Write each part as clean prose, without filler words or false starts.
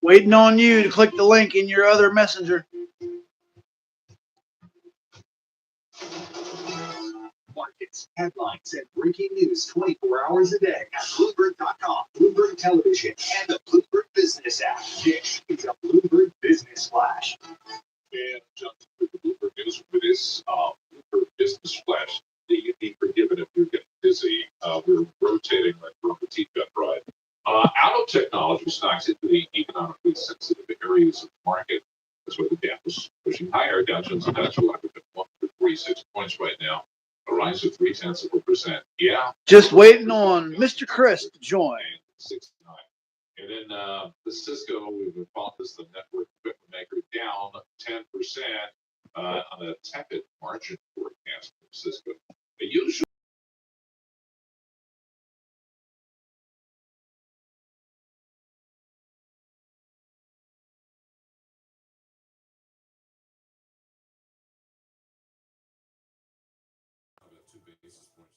Waiting on you to click the link in your other messenger. Markets, headlines, and breaking news 24 hours a day at Bloomberg.com, Bloomberg Television, and the Bloomberg Business app. This is a Bloomberg Business Flash. And just with the Bloomberg News for this Bloomberg Business Flash, be forgiven if you're getting busy. We're rotating like from the teacup ride. Out of technology stocks into the economically sensitive areas of the market. That's why the gap is pushing higher. Dow Jones Industrial average at 146 points right now. A rise of 0.3%. Yeah. Just waiting on Mr. Chris to join. 69. And then the Cisco, we've called this the network equipment maker, down 10% on a tepid margin forecast from Cisco. They usually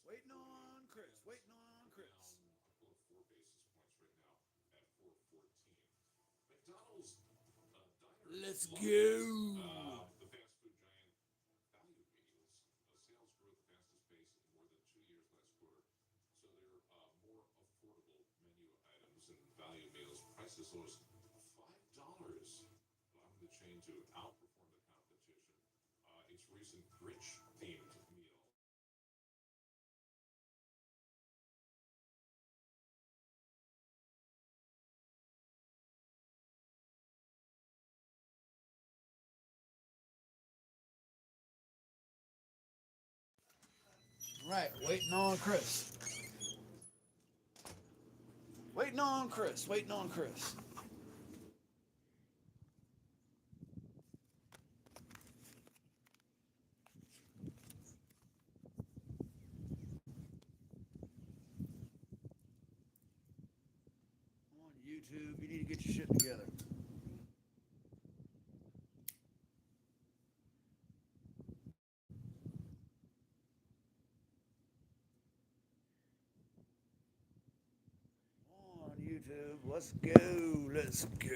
Waiting on Chris. Waiting on Chris. 4 basis points right now at 414. McDonald's Let's go. the fast food giant value meals, sales growth fastest pace in more than 2 years last quarter. So they're more affordable menu items and value meals priced as low as $5, allowing the chain to outperform the competition. Its recent Grinch themed meal. Right, waiting on Chris. Waiting on Chris. Waiting on Chris. On YouTube, you need to get your shit together. On YouTube, let's go. Let's go.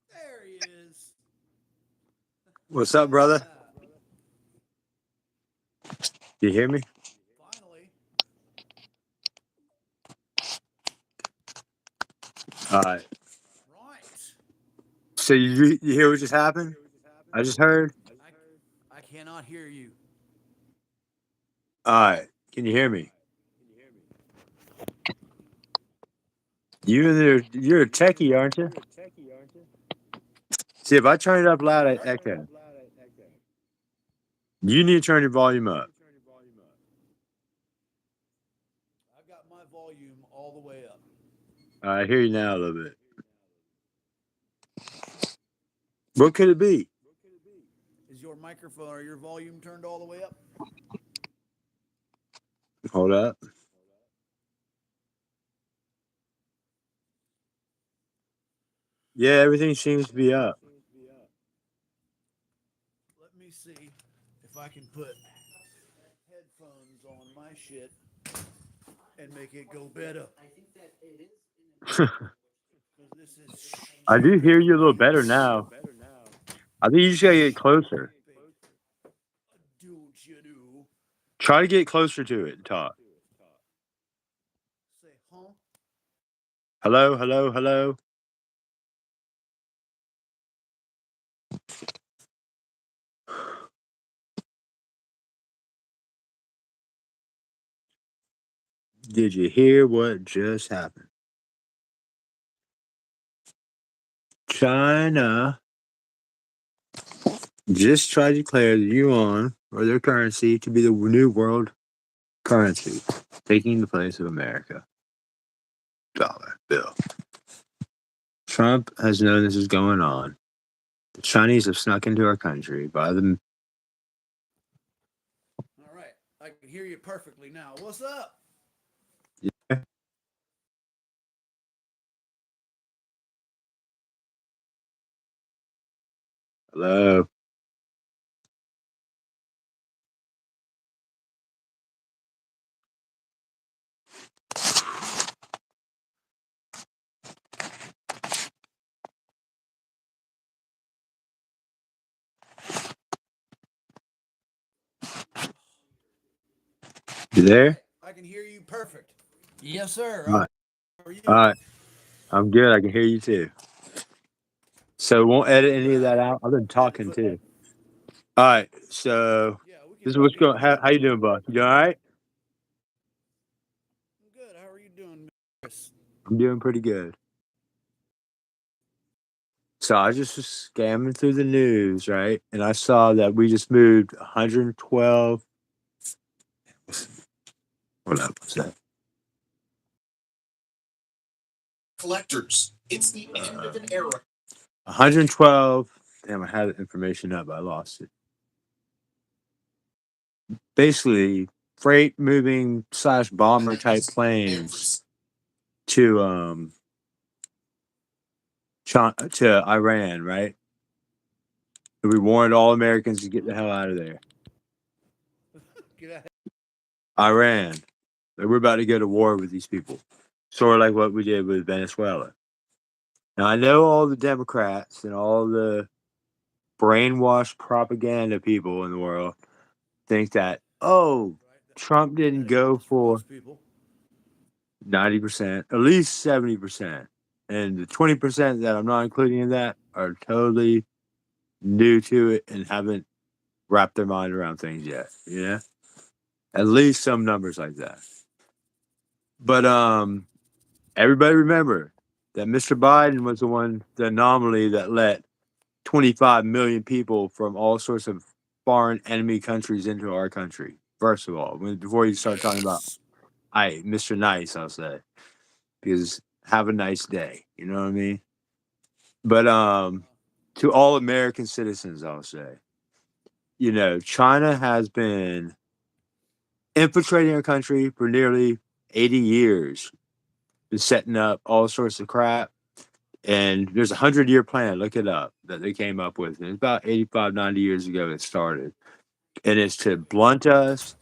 There he is. What's up, brother? You hear me? Finally. All right. Right. So you hear what just happened? I just heard. I cannot hear you. All right. Can you hear me? You're a techie, aren't you? See, if I turn it up loud, I echo. You need to turn your volume up. I've got my volume all the way up. I hear you now a little bit. What could it be? Is your microphone or your volume turned all the way up? Hold up. Yeah, everything seems to be up. Let me see if I can put headphones on my shit and make it go better. This is I do hear you a little better now. I think you just gotta get closer. don't you know? Try to get closer to it and talk. Say, huh? Hello, hello, hello. Did you hear what just happened? China just tried to declare the yuan or their currency to be the new world currency, taking the place of America dollar bill. Trump has known this is going on. The Chinese have snuck into our country by the. All right. I can hear you perfectly now. What's up? Yeah. Hello. You there? I can hear you perfect. Yes, sir. All right. How are you? All right. I'm good. I can hear you too. So won't edit any of that out. I've been talking too. All right. So Yeah, we can this is what's going. How you doing, Buck? You doing all right? I'm good. How are you doing, Chris? I'm doing pretty good. So I just was scamming through the news, right? And I saw that we just moved 112. What up? What's that? Collectors, it's the end of an era. 112. Damn, I had the information up, but I lost it. Basically, freight moving / bomber type planes to to Iran, right? And we warned all Americans to get the hell out of there. Get out. Iran. Like, we're about to go to war with these people. Sort of like what we did with Venezuela. Now, I know all the Democrats and all the brainwashed propaganda people in the world think that, oh, Trump didn't go for Most people. 90%, at least 70%. And the 20% that I'm not including in that are totally new to it and haven't wrapped their mind around things yet. You know? At least some numbers like that. But everybody remember that Mr. Biden was the anomaly that let 25 million people from all sorts of foreign enemy countries into our country. First of all, before you start talking about, Mr. Nice, I'll say, because have a nice day. You know what I mean? But to all American citizens, I'll say, China has been infiltrating our country for nearly 80 years, been setting up all sorts of crap. And there's a 100-year plan, look it up, that they came up with. And it's about 85, 90 years ago it started. And it's to blunt us,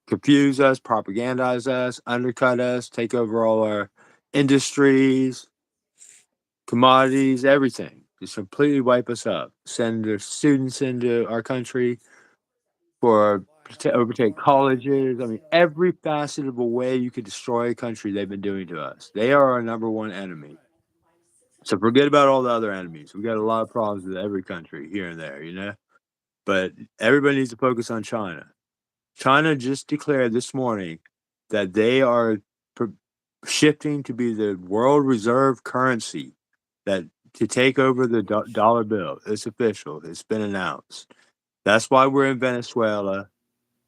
confuse us, propagandize us, undercut us, take over all our industries, commodities, everything. Just completely wipe us up. Send their students into our country to overtake colleges. I mean, every facet of a way you could destroy a country they've been doing to us. They are our number one enemy. So forget about all the other enemies. We got a lot of problems with every country here and there, But everybody needs to focus on China. China just declared this morning that they are shifting to be the world reserve currency, that to take over the dollar bill. It's official. It's been announced. That's why we're in Venezuela.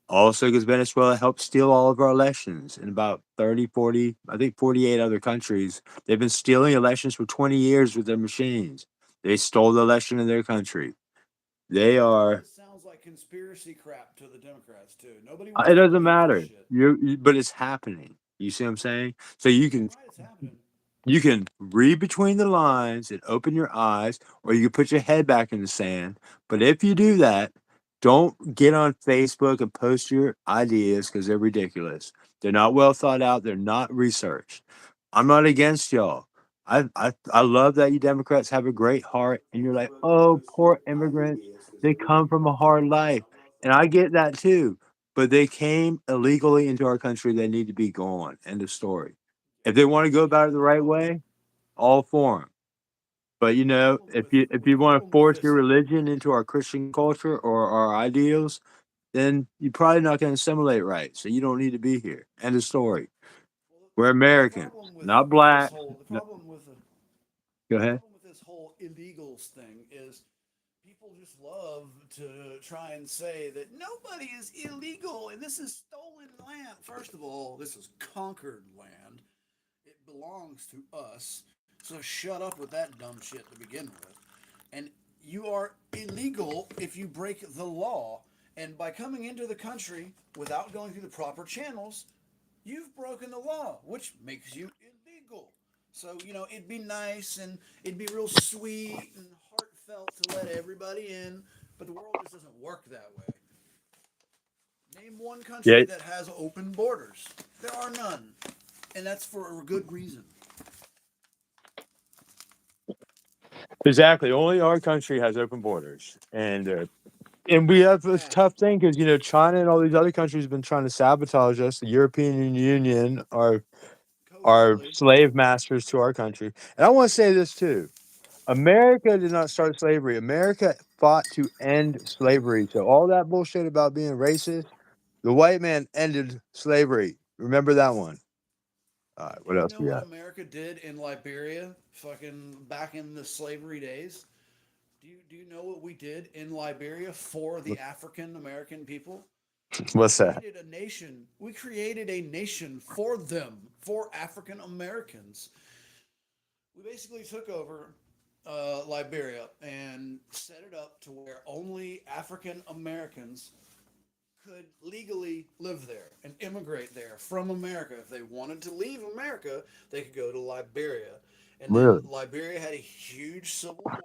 Also, because Venezuela helped steal all of our elections in about 30, 40, I think 48 other countries. They've been stealing elections for 20 years with their machines. They stole the election in their country. They are. Sounds like like conspiracy crap to the Democrats too. Nobody It wants to doesn't believe this matter. shit. But it's happening. You see what I'm saying? So You're right, it's happening. you can read between the lines and open your eyes, or you can put your head back in the sand. But if you do that, don't get on Facebook and post your ideas because they're ridiculous. They're not well thought out. They're not researched. I'm not against y'all. I love that you Democrats have a great heart and you're like, oh, poor immigrants. They come from a hard life. And I get that too. But they came illegally into our country. They need to be gone. End of story. If they want to go about it the The right problem, way, all for them. But the problem with if the you want to problem with force this. your religion into our Christian culture or our ideals, then you're probably not going to assimilate right. So you don't need to be here. End of story. We're Well, Americans, not this blacks. whole No, the go ahead. problem with this whole illegals thing is people just love to try and say that nobody is illegal and this is stolen land. First of all, this is conquered land. It belongs to us. So shut up with that dumb shit to begin with. And you are illegal if you break the law. And by coming into the country without going through the proper channels, you've broken the law, which makes you illegal. So, it'd be nice and it'd be real sweet and heartfelt to let everybody in, but the world just doesn't work that way. Name one Yeah, country that has open borders. There are none. And that's for a good reason. exactly. Only our country has open borders, and we have this Yeah, tough thing because China and all these other countries have been trying to sabotage us. The European Union are covertly. slave masters to our country, and I want to say this too. America did not start slavery. America fought to end slavery. So all that bullshit about being racist, the white man ended slavery. Remember that one. All right, Do what you else know we what got? America did in Liberia fucking back in the slavery days? Do you know what we did in Liberia for the African American people? We What's that? created a nation. We created a nation for them, for African Americans. We basically took over Liberia and set it up to where only African Americans could legally live there and immigrate there from America. If they wanted to leave America, they could go to Liberia. And then Really? Liberia had a huge civil war.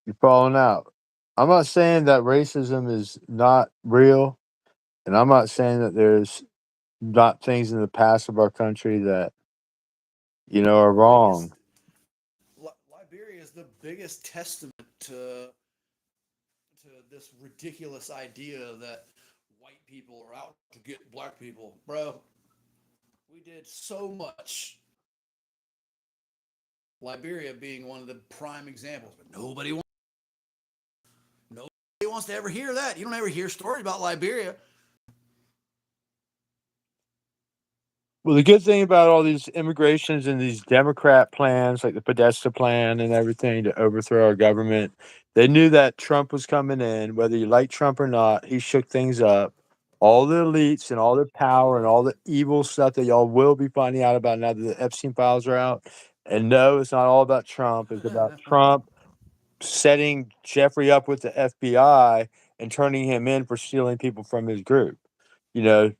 You're falling out. I'm not saying that racism is not real, and I'm not saying that there's not things in the past of our country that The are biggest wrong. Liberia is the biggest testament to this ridiculous idea that white people are out to get black people. Bro, we did so much. Liberia being one of the prime examples, but nobody wants to ever hear that. You don't ever hear stories about Liberia. Well, the good thing about all these immigrations and these Democrat plans, like the Podesta plan and everything to overthrow our government, they knew that Trump was coming in. Whether you like Trump or not, he shook things up. All the elites and all their Yes, he power and all did. the evil stuff that y'all will be finding out about now that the Epstein files are out. And no, it's not all about Trump. It's about Trump setting Jeffrey up with the FBI and turning him in for stealing people from his group. You know,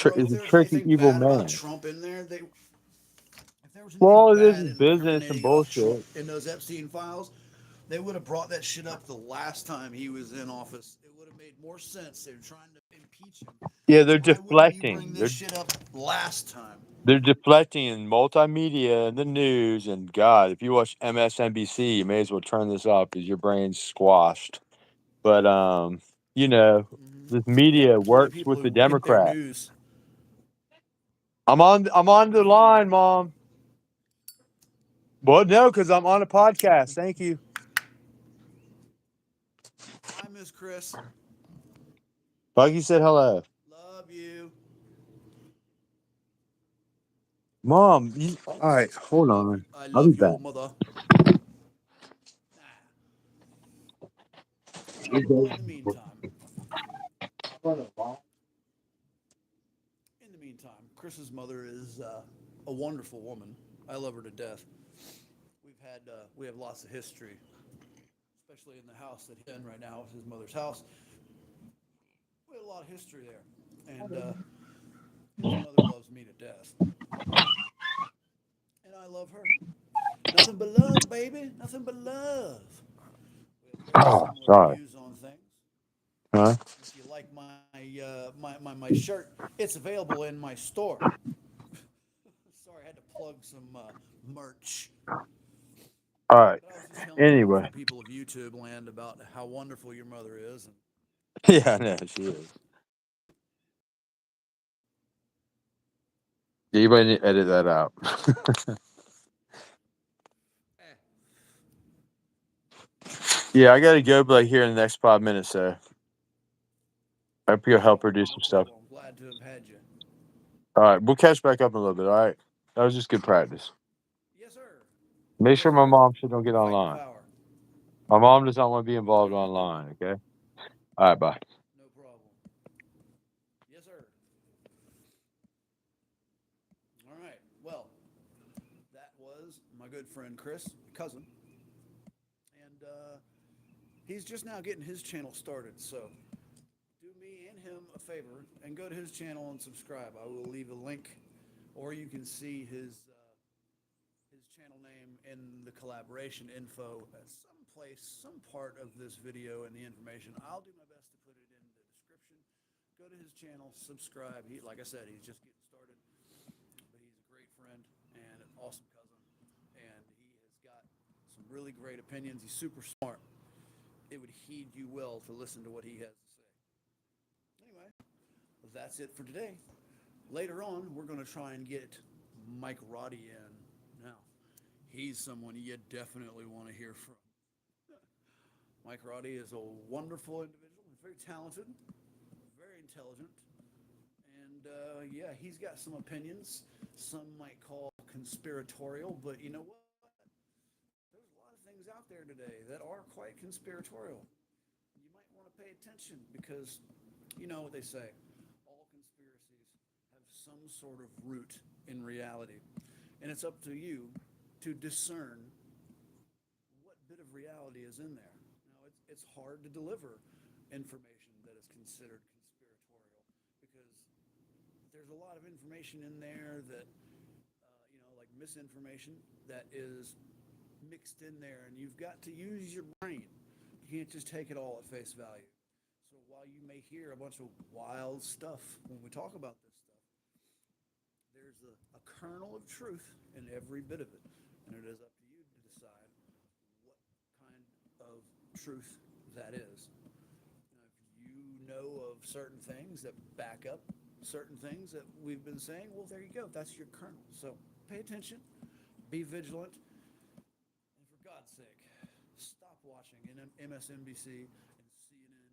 Bro, if is a there was tricky, anything evil bad about man. Trump in there, if there was anything Well, this bad is and business and incriminating about Trump bullshit. in those Epstein files, they would have brought that shit up the last time he was in office. It would have made more sense. They're trying to impeach him. Yeah, they're Why wouldn't you bring deflecting. this shit up last time? They're deflecting in multimedia and the news. And God, if you watch MSNBC, you may as well turn this off because your brain's squashed. But this Yeah, media only works people with the who get their Democrat. news. I'm on the line, Mom. Well, no, because I'm on a podcast. Thank you. Hi, Miss Chris. Buggy said hello. Love you. Mom, all right, hold Love you. on. I I'll be love back. your mother. Well, in the meantime, Chris's mother is a wonderful woman. I love her to death. We have lots of history. especially in the house that he's in right now, his mother's house. We had a lot of history there, and his mother loves me to death, and I love her. Nothing but love, baby. Nothing but love. We have very Oh, similar sorry. views on things. Huh? If you like my shirt, it's available in my store. Sorry, I had to plug some merch. All right. But I was just telling the Anyway. wonderful people of YouTube land about how wonderful your mother is. And Yeah, I know she is. You might need to edit that out. eh, Yeah, I gotta go, but like here in the next 5 minutes, so I hope you'll help her do no some stuff. problem. I'm glad to have had you. All right, we'll catch back up in a little bit. All right, that was just good practice. Yes, sir. Make Yes, sure my sir. mom shit don't get Fight the online. power. My mom does not want to be involved online. Okay. All right, bye. No problem. Yes, sir. All right. Well, that was my good friend Chris, cousin, and he's just now getting his channel started. So do me and him a favor and go to his channel and subscribe. I will leave a link, or you can see his channel name in the collaboration info at some place, some part of this video and the information. I'll do my best to put it in the description. Go to his channel, subscribe. He, like I said, he's just getting started, but he's a great friend and an awesome cousin, and he has got some really great opinions. He's super smart. It would heed you well to listen to what he has to say. Anyway, that's it for today. Later on, we're going to try and get Mike Roddy in. Now, he's someone you definitely want to hear from. Mike Roddy is a wonderful individual. He's very talented, very intelligent, and yeah, he's got some opinions. Some might call conspiratorial, but you know what? There's a lot of things out there today that are quite conspiratorial. You might want to pay attention because you know what they say. All conspiracies have some sort of root in reality. And it's up to you to discern what bit of reality is in there. Now, it's hard to deliver information that is considered conspiratorial because there's a lot of information in there that, like misinformation that is mixed in there, and you've got to use your brain. You can't just take it all at face value. So while you may hear a bunch of wild stuff when we talk about this stuff, there's a kernel of truth in every bit of it, and it is up to you to decide what kind of truth that is. Now, if you know of certain things that back up certain things that we've been saying, well, there you go. That's your kernel. So pay attention, be vigilant, and for God's sake, stop watching MSNBC and CNN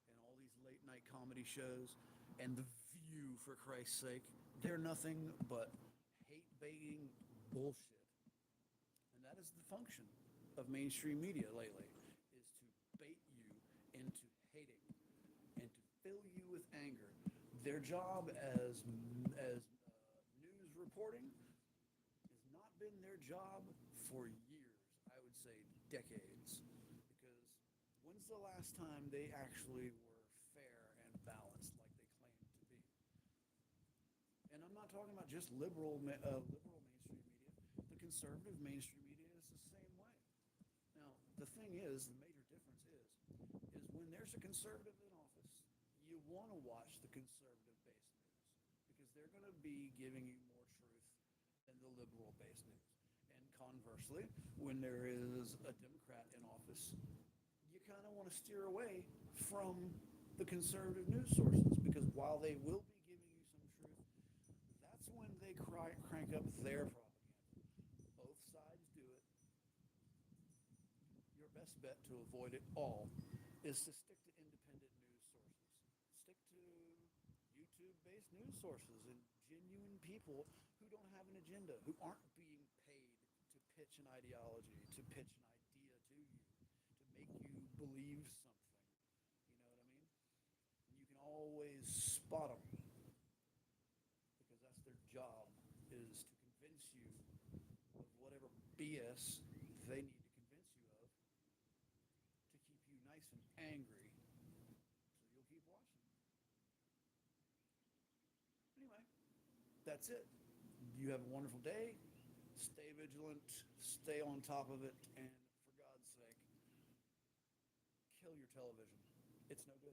and all these late night comedy shows and The View, for Christ's sake. They're nothing but hate baiting bullshit. And that is the function of mainstream media lately, is to bait you into hating and to fill you with anger. Their job as news reporting has not been their job for years. I would say decades. Because when's the last time they actually were fair and balanced like they claim to be? And I'm not talking about just liberal mainstream media. The conservative mainstream media is the same way. Now, the thing is, the major difference is when there's a conservative in office, you want to watch the conservative-based news because they're going to be giving you more truth than the liberal-based news. And conversely, when there is a Democrat in office, you kind of want to steer away from the conservative news sources because while they will be giving you some truth, that's when they crank up their propaganda. Both sides do it. Your best bet to avoid it all is to stick to independent news sources. Stick to YouTube-based news sources and genuine people who don't have an agenda, who aren't being paid to pitch an ideology, to pitch an idea to you, to make you believe something. You know what I mean? And you can always spot them because that's their job, is to convince you of whatever BS they need to convince you of to makes him angry. So you'll keep watching. Anyway, that's it. You have a wonderful day. Stay vigilant, stay on top of it, and for God's sake, kill your television. It's no good.